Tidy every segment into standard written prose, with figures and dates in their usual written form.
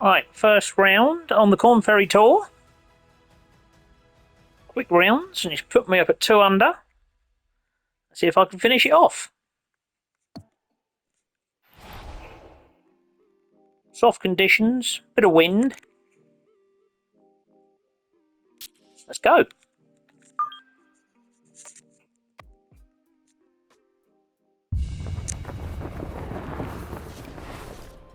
Right, first round on the Korn Ferry Tour. Quick rounds, and he's put me up at 2 under. Let's see if I can finish it off. Soft conditions, bit of wind. Let's go.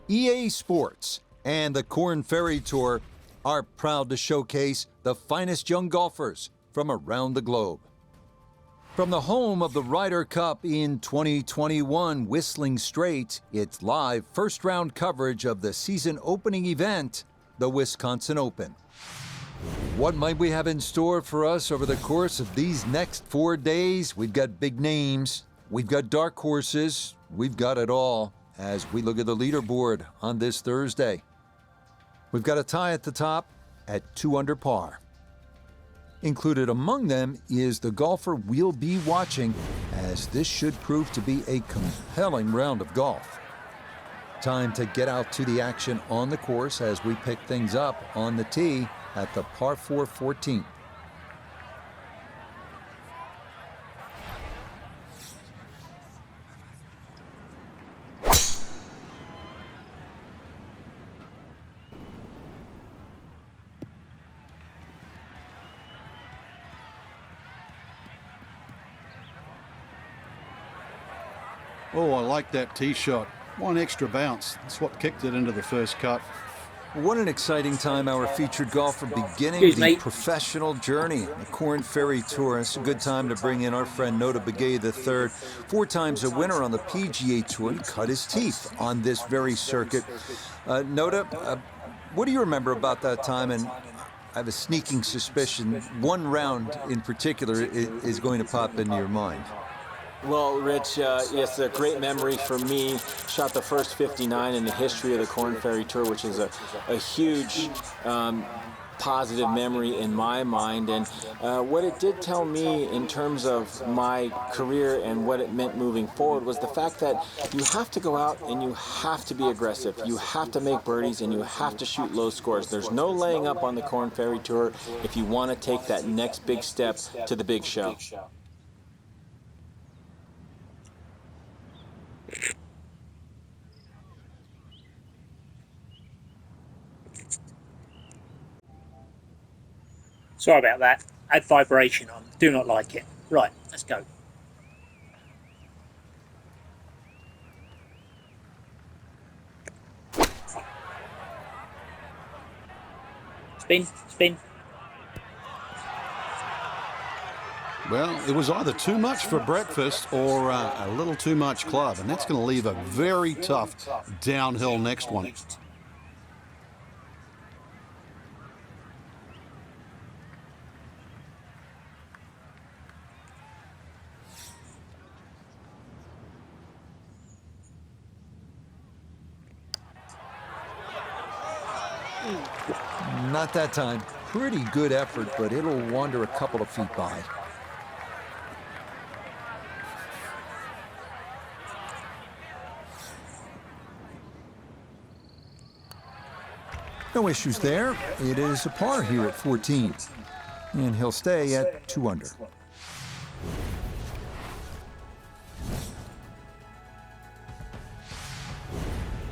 EA Sports and the Korn Ferry Tour are proud to showcase the finest young golfers from around the globe. From the home of the Ryder Cup in 2021, Whistling Straits, it's live first-round coverage of the season opening event, the Wisconsin Open. What might we have in store for us over the course of these next 4 days? We've got big names, we've got dark horses, we've got it all as we look at the leaderboard on this Thursday. We've got a tie at the top at 2 under par. Included among them is the golfer we'll be watching, as this should prove to be a compelling round of golf. Time to get out to the action on the course as we pick things up on the tee at the par 4 14th. Oh, I like that tee shot. One extra bounce. That's what kicked it into the first cut. What an exciting time, our featured golfer beginning the professional journey. The Korn Ferry Tour. It's a good time to bring in our friend Nota Begay III. 4 times a winner on the PGA Tour. He cut his teeth on this very circuit. Nota, what do you remember about that time? And I have a sneaking suspicion one round in particular is going to pop into your mind. Well, Rich, it's a great memory for me. Shot the first 59 in the history of the Korn Ferry Tour, which is a huge positive memory in my mind. And what it did tell me in terms of my career and what it meant moving forward was the fact that you have to go out and you have to be aggressive. You have to make birdies and you have to shoot low scores. There's no laying up on the Korn Ferry Tour if you want to take that next big step to the big show. Sorry about that. Add vibration on. Do not like it. Right, let's go. Spin, spin. Well, it was either too much for breakfast or a little too much club, and that's going to leave a very tough downhill next one. Not that time. Pretty good effort, but it'll wander a couple of feet by. No issues there. It is a par here at 14. And he'll stay at 2 under.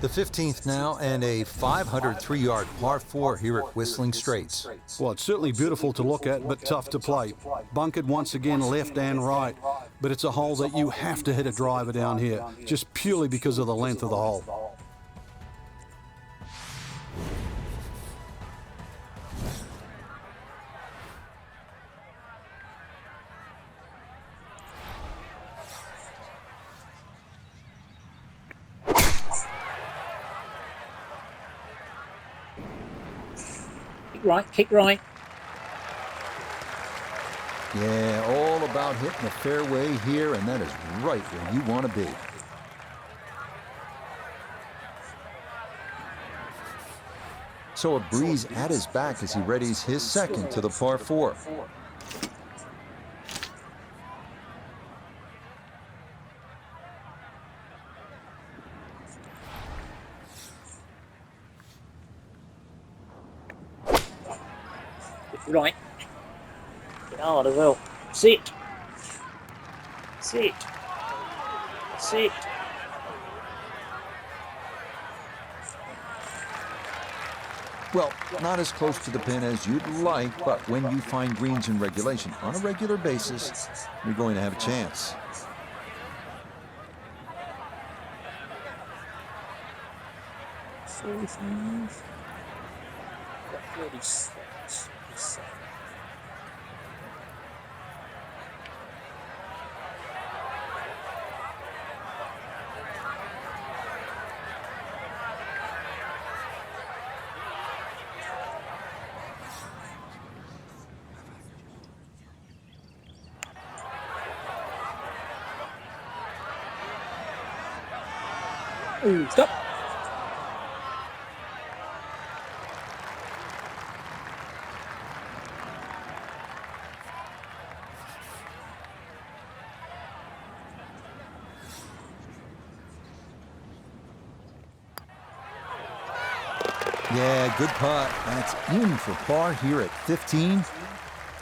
The 15th now, and a 503-yard par 4 here at Whistling Straits. Well, it's certainly beautiful to look at, but tough to play. Bunkered once again left and right, but it's a hole that you have to hit a driver down here, just purely because of the length of the hole. Right, kick right. Yeah, all about hitting the fairway here, and that is right where you want to be. So a breeze at his back as he readies his second to the par 4. Right. Get hard as well. Sit. Sit. Sit. Well, not as close to the pin as you'd like, but when you find greens in regulation on a regular basis, you're going to have a chance. Ooh, stop. Yeah, good putt. That's in for par here at 15,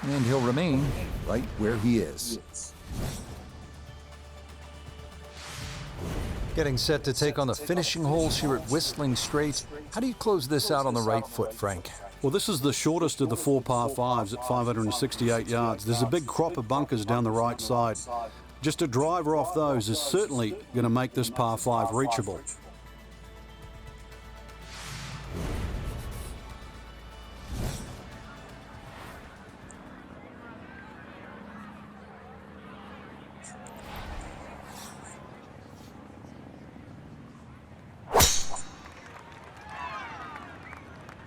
and he'll remain right where he is. Getting set to take on the finishing holes here at Whistling Straits. How do you close this out on the right foot, Frank? Well, this is the shortest of the 4 par 5s at 568 yards. There's a big crop of bunkers down the right side. Just a driver off those is certainly going to make this par 5 reachable.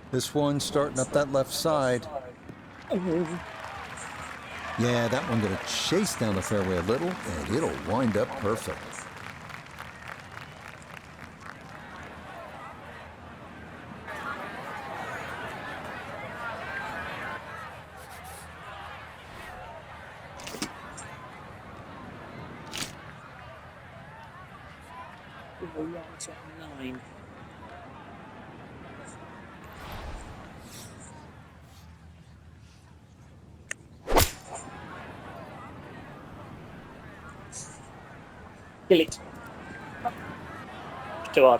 This one starting up that left side. Yeah, that one gonna chase down the fairway a little, and it'll wind up perfect. Right at 9. Kill it. It's too hard.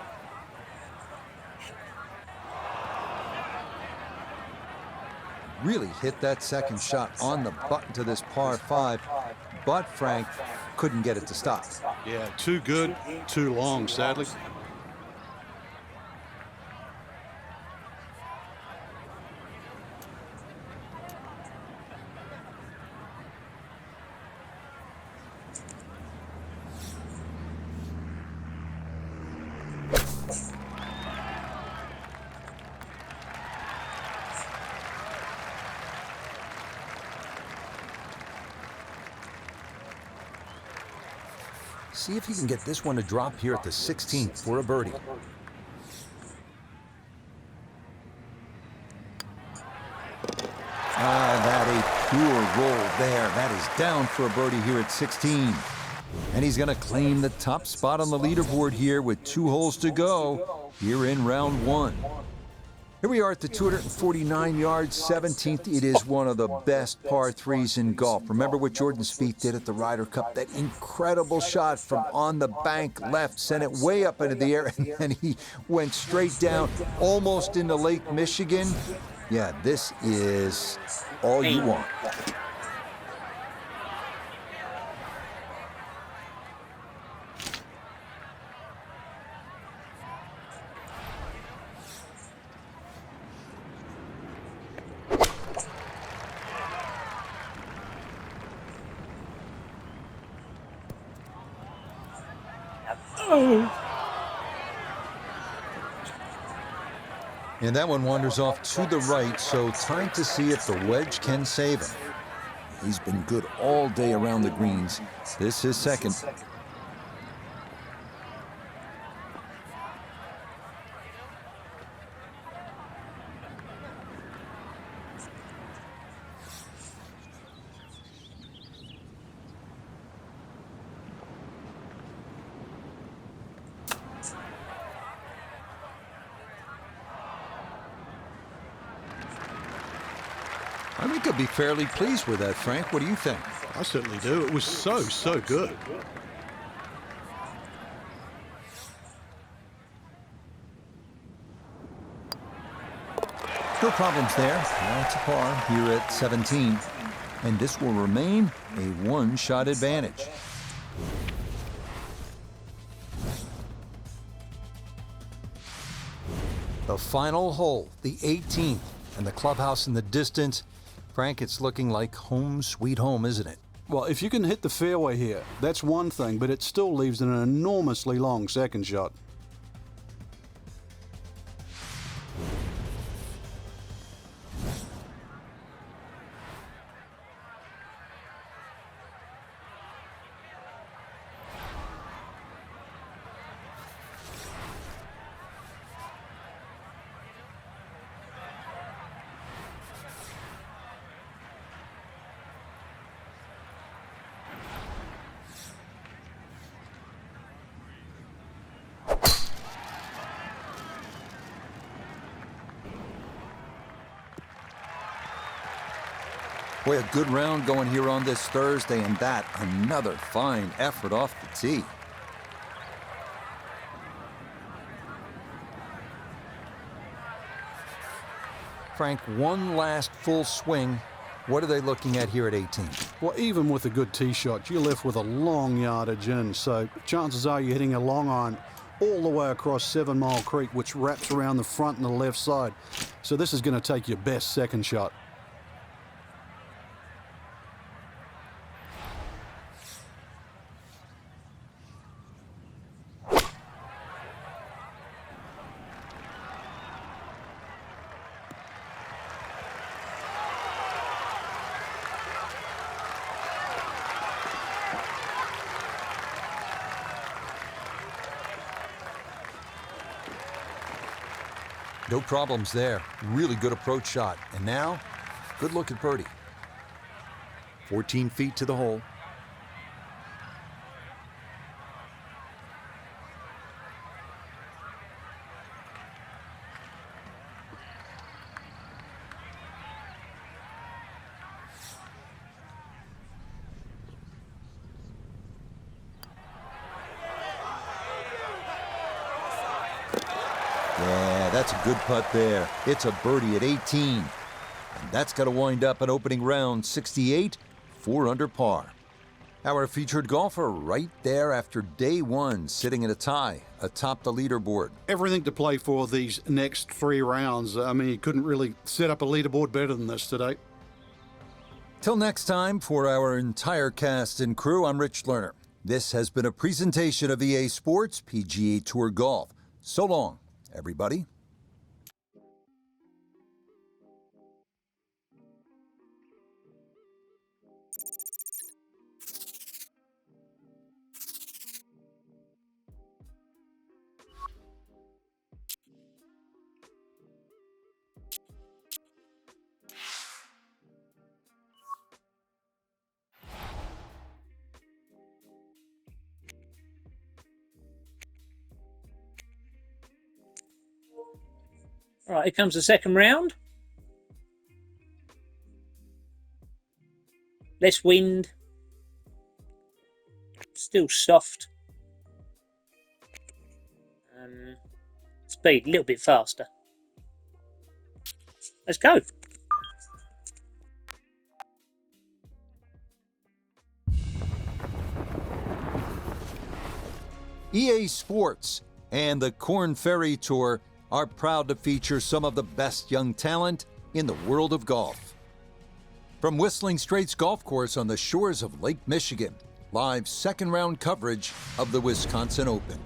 Really hit that second shot on the button to this par 5, but Frank couldn't get it to stop. Yeah, too good, too long, sadly. See if he can get this one to drop here at the 16th for a birdie. That a pure roll there. That is down for a birdie here at 16. And he's going to claim the top spot on the leaderboard here with 2 holes to go here in round 1. Here we are at the 249 yards, 17th. It is one of the best par 3s in golf. Remember what Jordan Spieth did at the Ryder Cup? That incredible shot from on the bank left, sent it way up into the air, and then he went straight down, almost into Lake Michigan. Yeah, this is all you want. And that one wanders off to the right, so time to see if the wedge can save him. He's been good all day around the greens. This is second. I think he'll be fairly pleased with that, Frank. What do you think? I certainly do. It was so good. No problems there. That's a par here at 17. And this will remain a one-shot advantage. The final hole, the 18th, and the clubhouse in the distance. Frank, it's looking like home sweet home, isn't it? Well, if you can hit the fairway here, that's one thing, but it still leaves an enormously long second shot. Boy, a good round going here on this Thursday, and that another fine effort off the tee. Frank, one last full swing. What are they looking at here at 18? Well, even with a good tee shot, you're left with a long yardage in, so chances are you're hitting a long iron all the way across 7 Mile Creek, which wraps around the front and the left side. So this is going to take your best second shot. No problems there. Really good approach shot. And now, good look at birdie. 14 feet to the hole. Yeah, that's a good putt there. It's a birdie at 18. And that's got to wind up an opening round 68, 4 under par. Our featured golfer right there after day one, sitting in a tie atop the leaderboard. Everything to play for these next 3 rounds. I mean, you couldn't really set up a leaderboard better than this today. Till next time, for our entire cast and crew, I'm Rich Lerner. This has been a presentation of EA Sports PGA Tour Golf. So long, everybody. All right, here comes the second round. Less wind. Still soft. Speed a little bit faster. Let's go. EA Sports and the Korn Ferry Tour are proud to feature some of the best young talent in the world of golf. From Whistling Straits Golf Course on the shores of Lake Michigan, live second round coverage of the Wisconsin Open.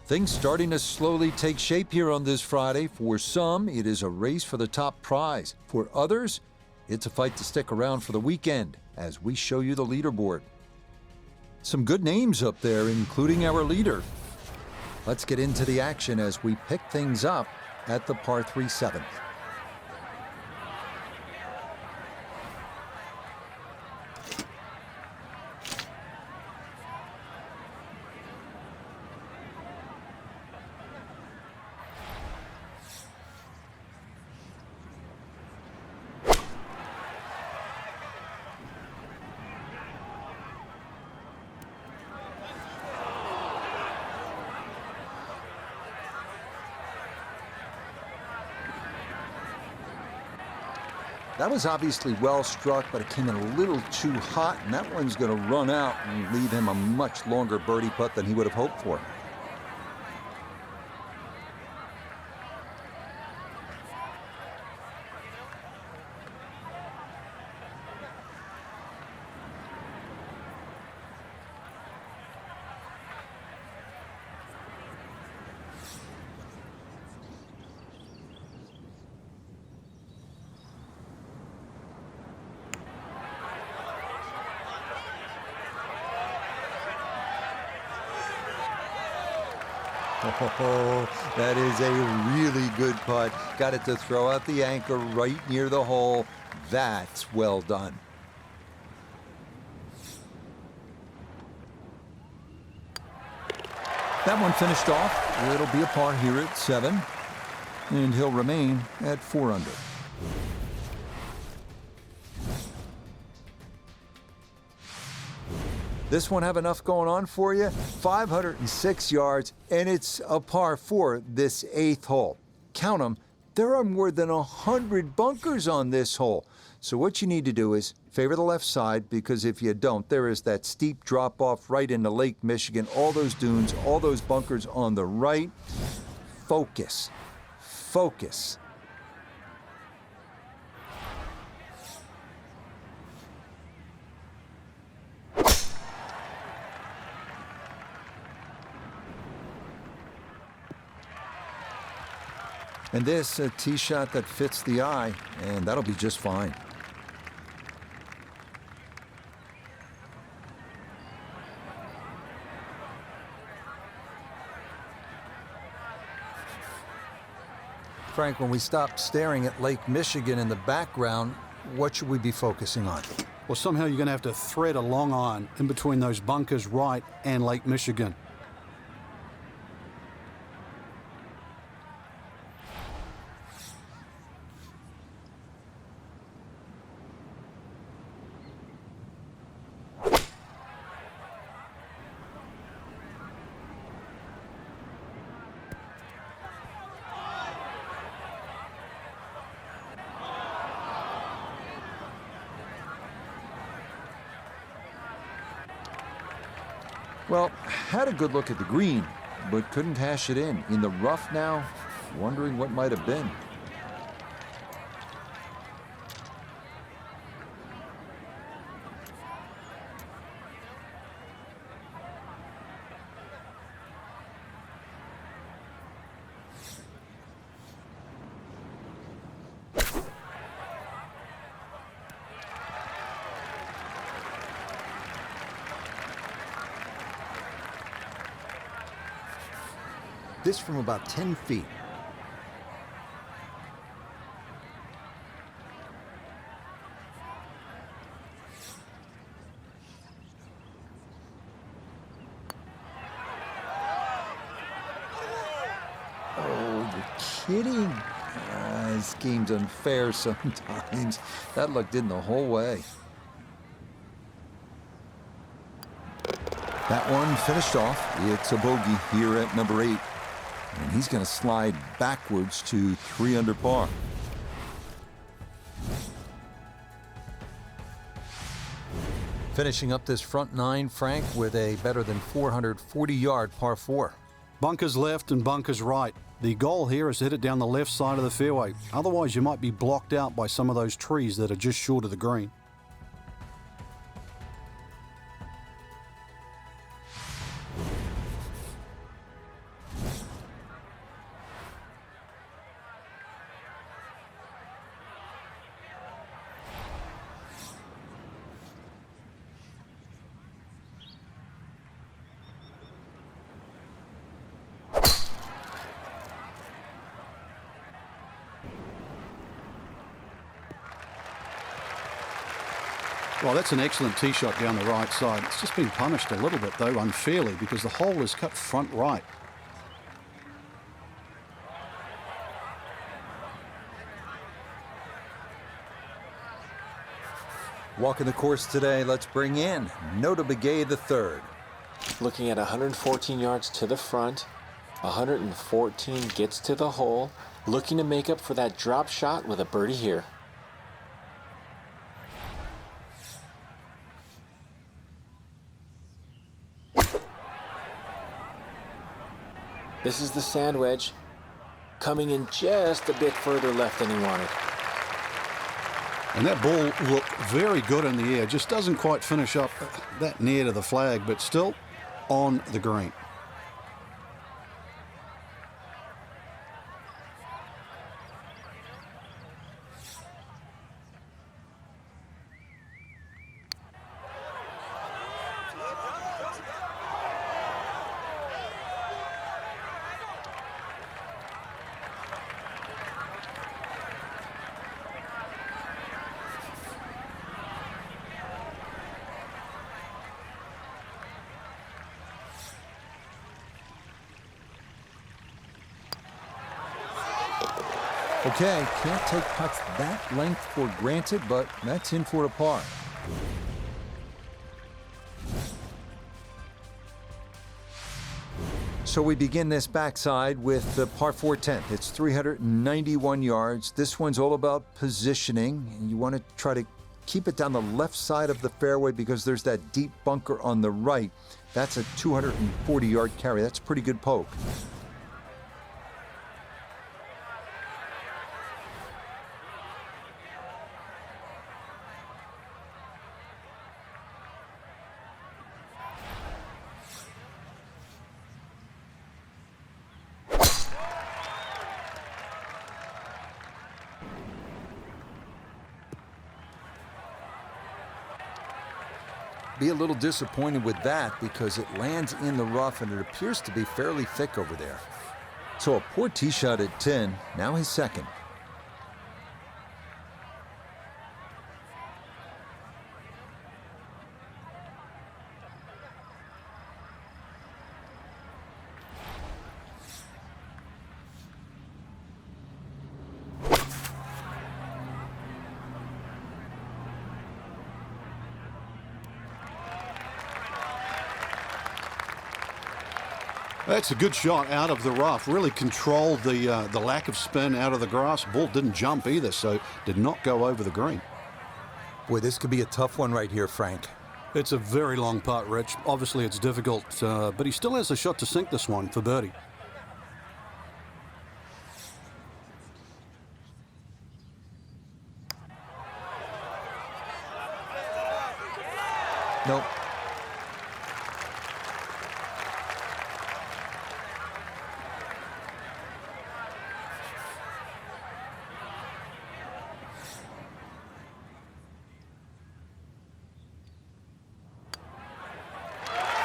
Things starting to slowly take shape here on this Friday. For some, it is a race for the top prize. For others, it's a fight to stick around for the weekend as we show you the leaderboard. Some good names up there, including our leader. Let's get into the action as we pick things up at the par 3 7th. That was obviously well struck, but it came in a little too hot, and that one's going to run out and leave him a much longer birdie putt than he would have hoped for. Oh, that is a really good putt. Got it to throw out the anchor right near the hole. That's well done. That one finished off. It'll be a par here at 7, and he'll remain at 4 under. This one have enough going on for you? 506 yards, and it's a par 4 this 8th hole. Count them. There are more than 100 bunkers on this hole. So what you need to do is favor the left side, because if you don't, there is that steep drop-off right into Lake Michigan, all those dunes, all those bunkers on the right. Focus. Focus. And this, a tee shot that fits the eye, and that'll be just fine. Frank, when we stop staring at Lake Michigan in the background, what should we be focusing on? Well, somehow you're going to have to thread a long iron in between those bunkers right and Lake Michigan. Well, had a good look at the green, but couldn't hash it in. In the rough now, wondering what might have been. This from about 10 feet. Oh, you're kidding. This game's unfair sometimes. That looked in the whole way. That one finished off. It's a bogey here at number 8. And he's going to slide backwards to 3 under par. Finishing up this front 9, Frank, with a better than 440-yard par 4. Bunkers left and bunkers right. The goal here is to hit it down the left side of the fairway. Otherwise, you might be blocked out by some of those trees that are just short of the green. Well, that's an excellent tee shot down the right side. It's just been punished a little bit, though, unfairly, because the hole is cut front right. Walking the course today, let's bring in Nota Begay III. Looking at 114 yards to the front, 114 gets to the hole, looking to make up for that drop shot with a birdie here. This is the sand wedge, coming in just a bit further left than he wanted. And that ball looked very good in the air. Just doesn't quite finish up that near to the flag, but still on the green. Okay, can't take putts that length for granted, but that's in for a par. So we begin this backside with the par 4 10th. It's 391 yards. This one's all about positioning, and you want to try to keep it down the left side of the fairway because there's that deep bunker on the right. That's a 240-yard carry. That's a pretty good poke. Be a little disappointed with that because it lands in the rough and it appears to be fairly thick over there. So a poor tee shot at 10, now his second. That's a good shot out of the rough. Really controlled the lack of spin out of the grass. Ball didn't jump either, so did not go over the green. Boy, this could be a tough one right here, Frank. It's a very long putt, Rich. Obviously, it's difficult, but he still has a shot to sink this one for birdie. Nope.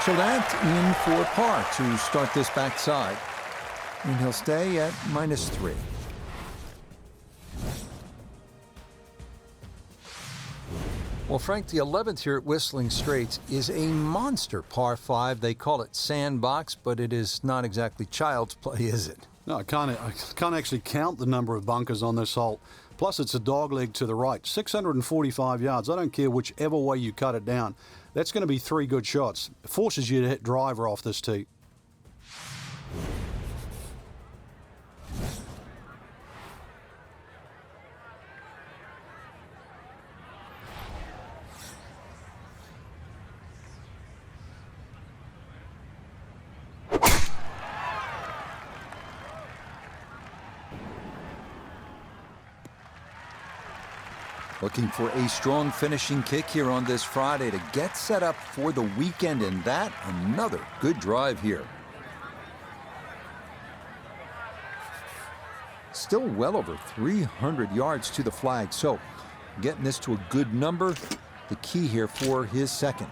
So that's in for par to start this backside. And he'll stay at -3. Well, Frank, the 11th here at Whistling Straits is a monster par 5. They call it sandbox, but it is not exactly child's play, is it? No, I can't actually count the number of bunkers on this hole. Plus, it's a dogleg to the right. 645 yards. I don't care whichever way you cut it down. That's going to be 3 good shots. It forces you to hit driver off this tee. Looking for a strong finishing kick here on this Friday to get set up for the weekend, and that another good drive here. Still well over 300 yards to the flag, so getting this to a good number, the key here for his second.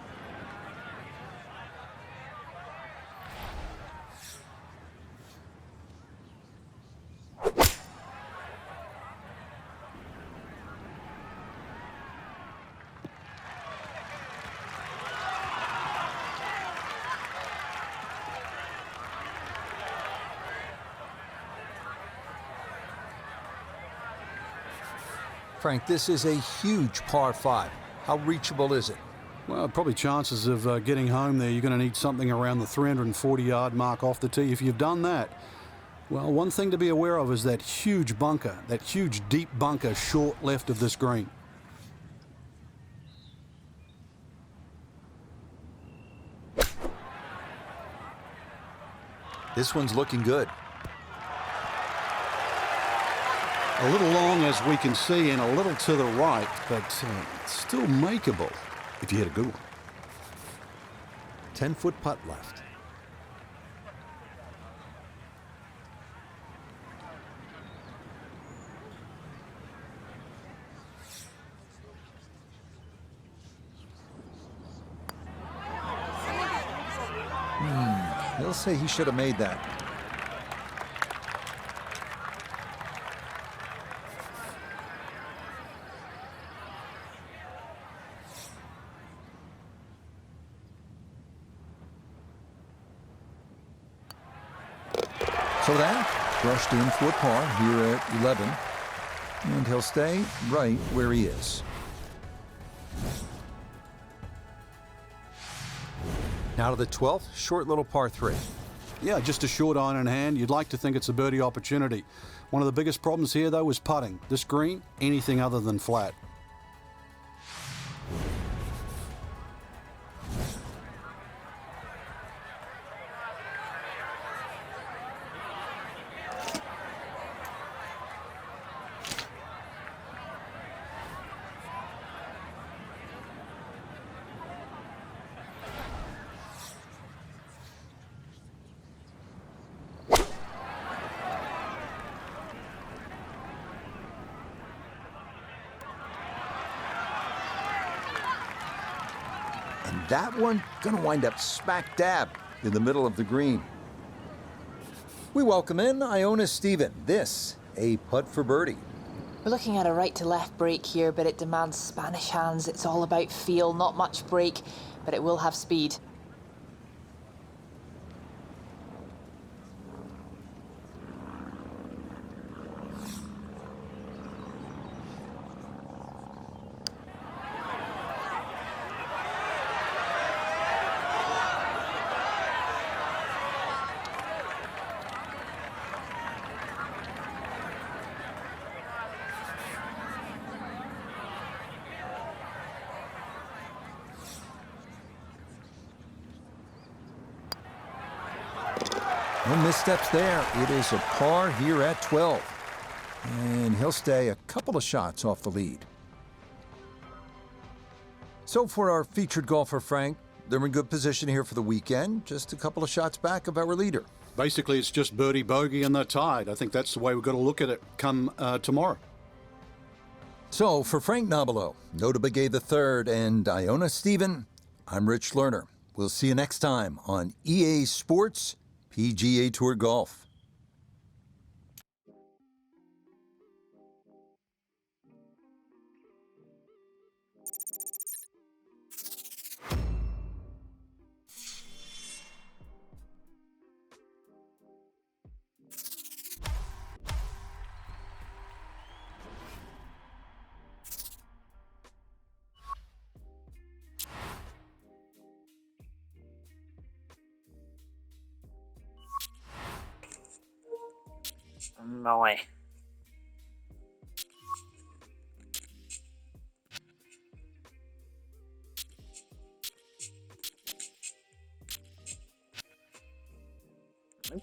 Frank, this is a huge par 5. How reachable is it? Well, probably chances of getting home there, you're going to need something around the 340-yard mark off the tee. If you've done that, well, one thing to be aware of is that huge bunker, that huge deep bunker short left of this green. This one's looking good. A little long, as we can see, and a little to the right, but still makeable if you hit a good one. 10-foot putt left. He'll say he should have made that. So that brushed in for par here at 11, and he'll stay right where he is. Now to the 12th, short little par 3. Yeah, just a short iron in hand. You'd like to think it's a birdie opportunity. One of the biggest problems here, though, is putting. This green, anything other than flat. And that one gonna wind up smack dab in the middle of the green. We welcome in Iona Stephen. This, a putt for birdie. We're looking at a right to left break here, but it demands Spanish hands. It's all about feel, not much break, but it will have speed. No missteps there. It is a par here at 12. And he'll stay a couple of shots off the lead. So for our featured golfer, Frank, they're in good position here for the weekend. Just a couple of shots back of our leader. Basically, it's just birdie, bogey, and they're tied. I think that's the way we've got to look at it come tomorrow. So for Frank Nobilo, Notable Gay III, and Iona Stephen, I'm Rich Lerner. We'll see you next time on EA Sports PGA Tour Golf. My. Nope.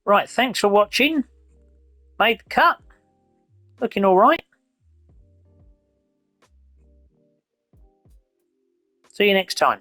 Right, thanks for watching. Made the cut. Looking all right. See you next time.